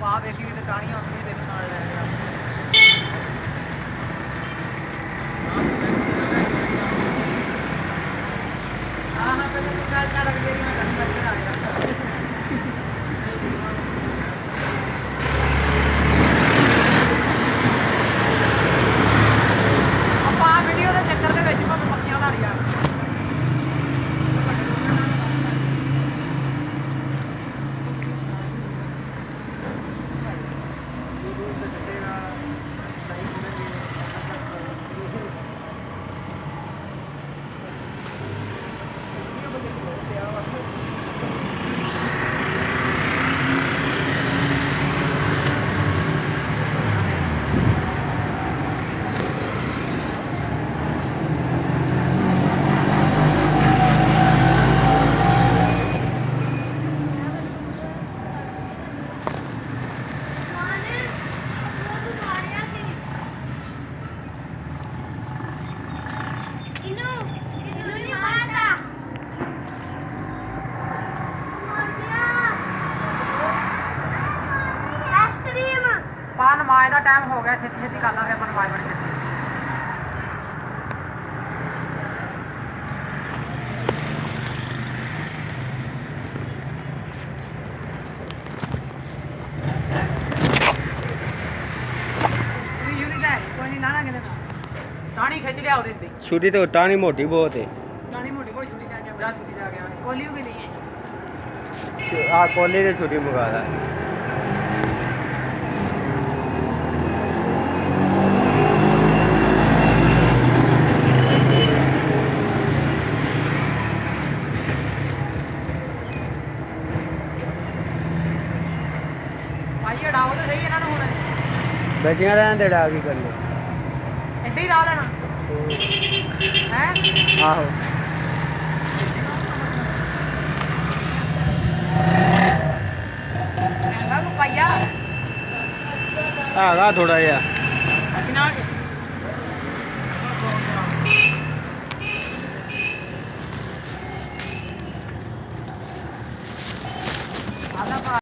ਪਾ ਵੇਖੀ ਤੇ ਟਾਣੀ ਆਉਂਦੀ ਤੇ ਨਾਲ ਲੈ ਗਿਆ ਹਾਂ ਪਹਿਲੇ ਤੂੰ ਗੱਲ ਕਰ ਲੱਗ ਜਿਹੜੀ ਮੈਂ ਗੱਲ ਕਰ ਆ ਗਿਆ ਆਪਾਂ ਵੀਡੀਓ ਦੇ ਚੱਕਰ ਦੇ ਵਿੱਚ ਮੈਂ ਮੱਖੀਆਂ ਲਾ ਲਿਆ नमाज का टाइम हो गया छेती छेती कर ला फिर नमाज बड़ी छेती टाणी खिंच लिया छुरी तो टाणी मोटी बहुत है टाणी मोटी बहुत छुरी जा गया कोली भी नहीं है हाँ कोली ने छुरी मंगा दा डाओ तो सही इन्होंने हुण बैठियां रहन दे डा की करनी इद्दां ही ला लेना हैं आहो हैगा को पाइया हैगा थोड़ा जिहा